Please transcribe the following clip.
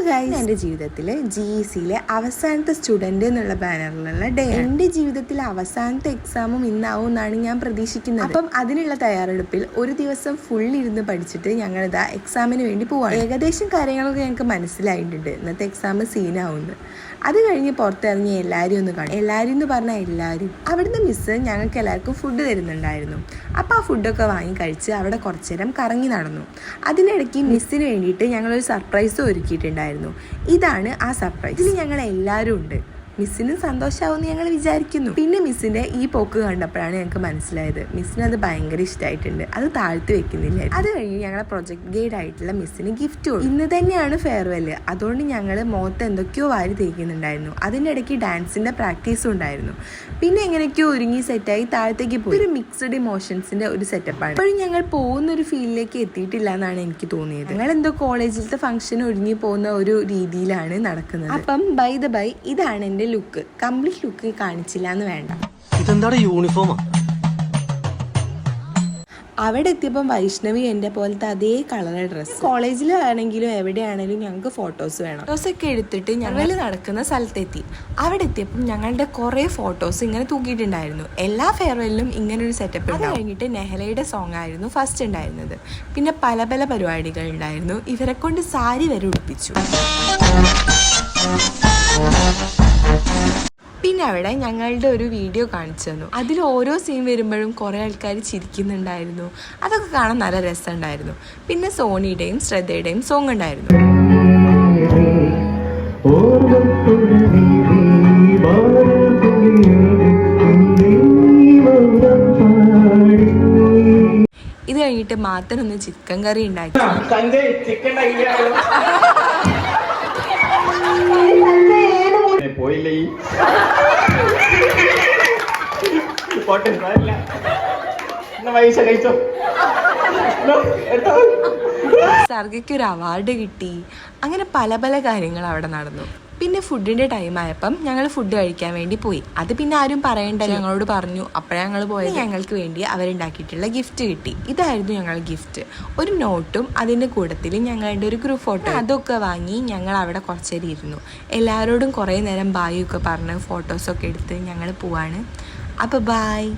Guys, എൻ്റെ ജീവിതത്തിൽ GECയിലെ അവസാനത്തെ സ്റ്റുഡൻറ്റ് എന്നുള്ള ബാനറിലുള്ള ഡേ. എൻ്റെ ജീവിതത്തിലെ അവസാനത്തെ എക്സാമും ഇന്നാവും എന്നാണ് ഞാൻ പ്രതീക്ഷിക്കുന്നത്. അപ്പം അതിനുള്ള തയ്യാറെടുപ്പിൽ ഒരു ദിവസം ഫുൾ ഇരുന്ന് പഠിച്ചിട്ട് ഞങ്ങളിതാ എക്സാമിന് വേണ്ടി പോവാണ്. ഏകദേശം കാര്യങ്ങളൊക്കെ ഞങ്ങൾക്ക് മനസ്സിലായിട്ടുണ്ട് ഇന്നത്തെ എക്സാം സീനാവുന്നത്. അത് കഴിഞ്ഞ് പുറത്തിറങ്ങി എല്ലാവരും ഒന്ന് കാണും. എല്ലാവരും എന്ന് പറഞ്ഞാൽ എല്ലാവരും. അവിടുന്ന് മിസ്സ് ഞങ്ങൾക്ക് എല്ലാവർക്കും ഫുഡ് തരുന്നുണ്ടായിരുന്നു. അപ്പോൾ ആ ഫുഡൊക്കെ വാങ്ങി കഴിച്ച് അവിടെ കുറച്ച് നേരം കറങ്ങി നടന്നു. അതിനിടയ്ക്ക് മിസ്സിന് വേണ്ടിയിട്ട് ഞങ്ങളൊരു സർപ്രൈസ് ഒരുക്കിയിട്ടുണ്ടായിരുന്നു. ഇതാണ് ആ സർപ്രൈസ്. ഇതിൽ ഞങ്ങൾ എല്ലാവരും ഉണ്ട്. മിസ്സിനും സന്തോഷമാവുമെന്ന് ഞങ്ങൾ വിചാരിക്കുന്നു. പിന്നെ മിസ്സിൻ്റെ ഈ പോക്ക് കണ്ടപ്പോഴാണ് ഞങ്ങൾക്ക് മനസ്സിലായത് മിസ്സിന് അത് ഭയങ്കര ഇഷ്ടമായിട്ടുണ്ട്. അത് താഴ്ത്തി വെക്കുന്നില്ല. അത് കഴിഞ്ഞ് ഞങ്ങളെ പ്രൊജക്ട് ഗൈഡ് ആയിട്ടുള്ള മിസ്സിന് ഗിഫ്റ്റ് കൊടുത്തു. ഇന്ന് തന്നെയാണ് ഫെയർവെല്. അതുകൊണ്ട് ഞങ്ങൾ മുഖത്ത് എന്തൊക്കെയോ വാരി തേക്കുന്നുണ്ടായിരുന്നു. അതിൻ്റെ ഇടയ്ക്ക് ഡാൻസിൻ്റെ പ്രാക്ടീസും ഉണ്ടായിരുന്നു. പിന്നെ എങ്ങനെയൊക്കെയോ ഒരുങ്ങി സെറ്റായി താഴത്തേക്ക് പോയി. ഒരു മിക്സ്ഡ് ഇമോഷൻസിൻ്റെ ഒരു സെറ്റപ്പാണ്. ഇപ്പോഴും ഞങ്ങൾ പോകുന്ന ഒരു ഫീൽഡിലേക്ക് എത്തിയിട്ടില്ല എന്നാണ് എനിക്ക് തോന്നിയത്. ഞങ്ങൾ എന്തോ കോളേജിലത്തെ ഫംഗ്ഷൻ ഒരുങ്ങി പോകുന്ന ഒരു രീതിയിലാണ് നടക്കുന്നത്. അപ്പം ബൈ ദ ബൈ, ഇതാണ് എൻ്റെ ലുക്ക്. കംപ്ലീറ്റ് ലുക്ക് കാണിച്ചില്ല എന്ന് വേണ്ട. ഇതെന്താ യൂണിഫോമാ? അവിടെ എത്തിയപ്പം വൈഷ്ണവി എൻ്റെ പോലത്തെ അതേ കളർ ഡ്രസ്സ്. കോളേജിലാണെങ്കിലും എവിടെയാണെങ്കിലും ഞങ്ങൾക്ക് ഫോട്ടോസ് വേണം. ഫോട്ടോസൊക്കെ എടുത്തിട്ട് ഞങ്ങൾ നടക്കുന്ന സ്ഥലത്തെത്തി. അവിടെ എത്തിയപ്പം ഞങ്ങളുടെ കുറേ ഫോട്ടോസ് ഇങ്ങനെ തൂക്കിയിട്ടുണ്ടായിരുന്നു. എല്ലാ ഫെയർവെല്ലിലും ഇങ്ങനെ ഒരു സെറ്റപ്പ്. അത് കഴിഞ്ഞിട്ട് നെഹലയുടെ സോങ് ആയിരുന്നു ഫസ്റ്റ് ഉണ്ടായിരുന്നത്. പിന്നെ പല പല പരിപാടികൾ ഉണ്ടായിരുന്നു. ഇവരെ കൊണ്ട് സാരി വരെ ഉടുപ്പിച്ചു. പിന്നെ അവിടെ ഞങ്ങളുടെ ഒരു വീഡിയോ കാണിച്ചു തന്നു. അതിൽ ഓരോ സീൻ വരുമ്പോഴും കുറേ ആൾക്കാർ ചിരിക്കുന്നുണ്ടായിരുന്നു. അതൊക്കെ കാണാൻ നല്ല രസമുണ്ടായിരുന്നു. പിന്നെ സോണിയുടെയും ശ്രദ്ധയുടെയും സോങ് ഉണ്ടായിരുന്നു. ഇത് കഴിഞ്ഞിട്ട് മാത്രം ചിക്കൻ കറി ഉണ്ടാക്കി. സർഗയ്ക്ക് ഒരു അവാർഡ് കിട്ടി. അങ്ങനെ പല പല കാര്യങ്ങൾ അവിടെ നടന്നു. പിന്നെ ഫുഡിൻ്റെ ടൈം ആയപ്പം ഞങ്ങൾ ഫുഡ് കഴിക്കാൻ വേണ്ടി പോയി. അത് പിന്നെ ആരും പറയണ്ട, ഞങ്ങളോട് പറഞ്ഞു. അപ്പോഴേ ഞങ്ങൾ പോയത്. ഞങ്ങൾക്ക് വേണ്ടി അവരുണ്ടാക്കിയിട്ടുള്ള ഗിഫ്റ്റ് കിട്ടി. ഇതായിരുന്നു ഞങ്ങൾ ഗിഫ്റ്റ്. ഒരു നോട്ടും അതിൻ്റെ കൂട്ടത്തിൽ ഞങ്ങളുടെ ഒരു ഗ്രൂപ്പ് ഫോട്ടോ. അതൊക്കെ വാങ്ങി ഞങ്ങൾ അവിടെ കുറച്ചേരം ഇരുന്നു. എല്ലാവരോടും കുറേ നേരം ബായൊക്കെ പറഞ്ഞ് ഫോട്ടോസൊക്കെ എടുത്ത് ഞങ്ങൾ പോവാണ്. അപ്പോൾ ബായ്.